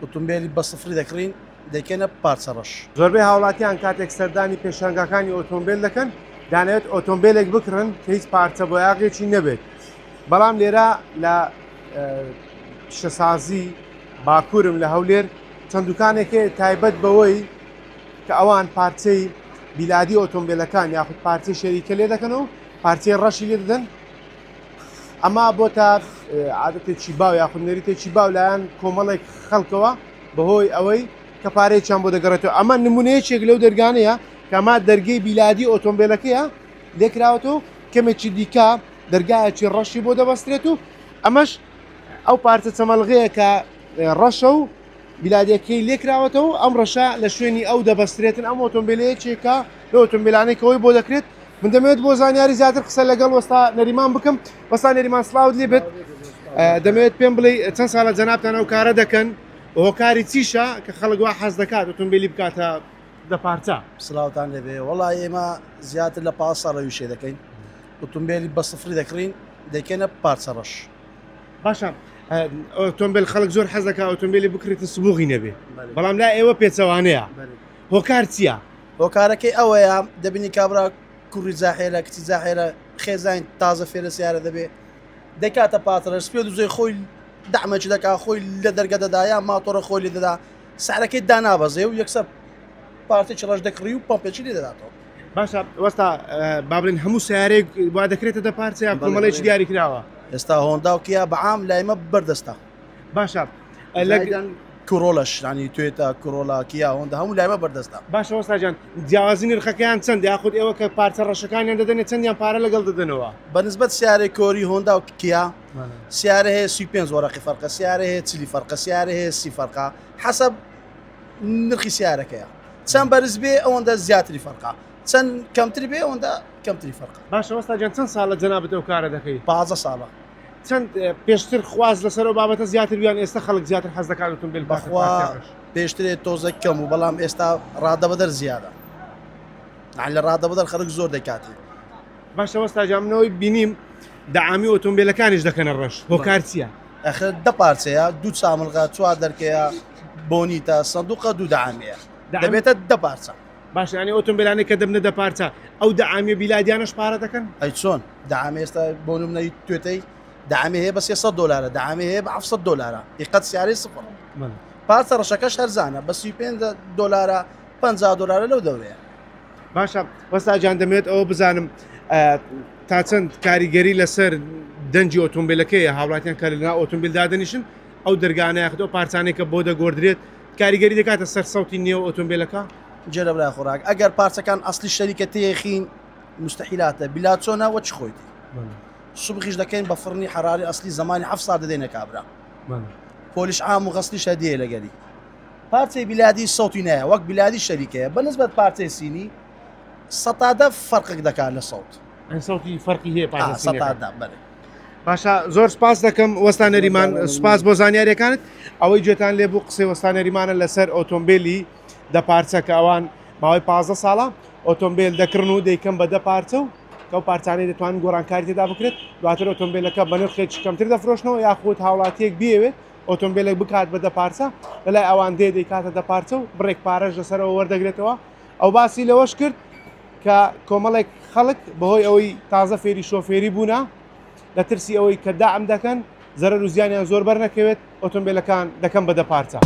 ئۆتۆمبیلی بە سفری دەکڕین دەکەنە پارچە ڕەش. زۆربەی هاوڵاتیان کاتێک سەردانی پێشەنگەکانی ئۆتۆمبیل دەکەن دەیانەوێت ئۆتۆمبیلێک بکڕن کە هیچ پارچە بۆیاغێکی نەبێت. بەڵام لێرە لە پیشەسازی باکوورم لە هەولێر چەند دوکانێکی تایبەت بەوەی کە ئەوان پارچەی بیلادی ئۆتۆمبیلەکان یاخود پارچەی شەریکە لێ دەکەنەوە پارچەی ڕەشی لێ دەدەن. ئەما بۆ تا عادەتێکی باو یاخود نەریتێکی باو لایەن کۆمەڵێک خەڵکەوە بەهۆی ئەوەی کە پارەیەکیان بۆ دەگەڕێتەوە. ئەمە نمونەیەکێک لەو دەرگانەیە کە ئەما دەرگەی بیلادی ئۆتۆمبیلەکەیە لێکراوەتەوە کەمێکی دیکە دەرگایەکی ڕەشی بۆ دەبەسترێت و ئەمەش ئەو پارچە چەمەڵغەیە کە ڕەشە و بیلادیەکەی لێکراوەتەوە ئەم ڕەشە لە شوێنی ئەو دەبەسترێتن ئەم ئۆتۆمبیلەیەکێکە لە ئۆتۆمبیلانێکەوەی بۆ دەکرێت. من دەمەوێت بۆ زانیاری زیاتر قسە لەگەڵ وەستا نەریمان بکەم. وەستا نەریمان سڵاوت لێ بێت دەمەوێت پێم بڵێ چەند ساڵە جەنابتان ئەو کارە دەکەن هۆکاری چیشە کە خەڵک وا حەز دەکات ئۆتۆمبیلی بکاتە دە پارچە؟ سلااوتان لێبێ وڵای ئێمە زیاتر لە 5 ساڵە ویشێ دەکەین ئۆتۆمبیلی بە سفری دەکڕین دەکەنە پارچە ڕەش. باشە ئۆتۆمبیل خەڵک زۆر حەز دەکات ئۆتۆمبیلی بکرێتە سبوغی نەبێ بەڵام لا ئێوە پێچەوانەیە هۆکار چییە؟ هۆکارەکەی ئەوەیە دەبینی کابرا کوڕی جاحێرە کچی جاحێرە خێزان تازە فێرە سیارە دەبێ دەکاتە پاتڕش پێ دوزۆی خۆی دەعمەکی دەکا خۆی لە دەرگە دەدایە ماتۆڕە خۆی لێ دەدا سعرەکەی دانابەزێ و یەکسەر پارتێکی ڕەش دەکڕی و پۆمپێکی لێ دەداتەوە. باشە وەستا بابرین هەموو سیارێک وا دەکرێتە دە پارچەیە کۆمەڵێکی دیاری کراوە. ئێستا هۆندا و کیا بەعام لایمە بەردەستا. باشە کۆرۆلەش ینی توێتە کۆرۆلا کیا هۆندا هەموو لایمە بەردەستا. باشە وەستاجان جیاوازی نرخەکەیان چەند یاخود ئێوە کە پارچە ڕەشەکانیان دەدەنێت چەندیان پارە لەگەڵ دەدەنەوە؟ بەنسبەت سیارەی کۆری هۆندا و کیا سیارە هەیە 35 وەرەقی فەرقە سیارە هەیە 40 فەرقە سیارە هەیە 30 فەرقە حەسەب نرخی سیارەکەیە چەند بەرز بێ ئەوەندە زیاتری فەرقا چەند کەمتر بێ ئەوەندە کەمتری فەرقا. باشە وەستاجان چەند ساڵە جەنابەت ئەو کارە دەکەی؟ 15 ساڵە. چەند پێشتر خواز لەسەرەوە بابەتە زیاتر بیان ئێستا خەڵک زیاتر حەز دەکات ئۆتۆمبیل بەخوا پێشترێت تۆزە کەم و بەڵام ئێستا ڕادەبەدەر زیادە لە ڕادەبەدەر خەڵک زۆر دەکاتی. باشە وەستاجانمنەوەی بینیم دەعامی ئۆتۆمبیلەکانیش دەکەنە ڕەش هۆکار چییە؟ ئەخر دە پارچەیە دوو چامەڵغا چوار دەرکەیە بۆنیتە سندوقە دوو دەعامیە دەبێتە دە پارچە. باش ینی ئۆتۆمبیلانێک کە دەبنە دە پارچە ئەو دەعامیە بیلادیانەش پارە دەکەن؟ ئەی چۆن دەعامی ئێستا بۆ نمونەی توێتەی دەعامی هەیە بە 300 دلار دەعامی هەیە بە 700 دلار ئیقەت سیارەی سفر پارچە ڕەشەکەش هەرزانە بە 35 دلار 50 دلار لەو دەورەیە. باشە وەستاجان دەمێت ئەوە بزانم تا چەند کاریگەری لەسەر دەنجی ئۆتۆمبیلەکەیە هاوڵاتیان کە لەنا ئۆتۆمبیل دادەنیشن ئەو دەرگانە یاخود ئەو پارچانێکە بۆ دەگۆدرێت کاریگەری دەکاتە سەر سەوتی نێو ئۆتۆمبیلەکە؟ جێرە برای خۆراک ئەگەر پارچەکان ئەسلی شەریکە تێخین مستحیلاتە بیلات چۆنەوە چ خۆیتی سوبخیش دەکەین بە فڕنی حراری ئەسلی زمانی 7 ساڵ دەدەینە کابرا پۆلیش عام و غەسلی شەدیە لەگەری پارچەی بیلادی سەوتی نایە وەک بیلادی شەریکەیە بەنسبەت پارچەی سینی سەتادە فەرقێک دەکات لە سەوت سەوتی فەرقی هەیە سەتادە بەڵێ. باشە زۆر سپاس دەکەم وەستا نەریمان سپاس بۆ زانیاریەکانت ئەوەی گوێتان لێ بوو قسەی وەستا نەریمانە لەسەر ئۆتۆمبیلی دە پارچە کە ئەوان ماوەی 15 ساڵە ئۆتۆمبیل دەکردن و دەیکەم بە دە پارچە و ئەو پارچانەی دەتوانن گۆڕانکاری تێدا بکرێت دواتر ئۆتۆمبیلەکە بە نرخێکی کەمتر دەفرۆشنەوە یاخود هاوڵاتیەک بیەوێت ئۆتۆمبیلێک بکات بە دە پارچە لەلای ئەوان دەیکاتە دە پارچە و بڕێک پارەش لەسەرەوە وەردەگرێتەوە. ئەو باسی لەوەش کرد کە کۆمەڵێک خەڵک بەهۆی ئەوەی تازە فێری شۆفێری بوونا لە ترسی ئەوەی کە داعم دەکەن زەرەر و زیانیان زۆر بەرنەکەوێت ئۆتۆمبیلەکان دەکەم بە دە پارچە.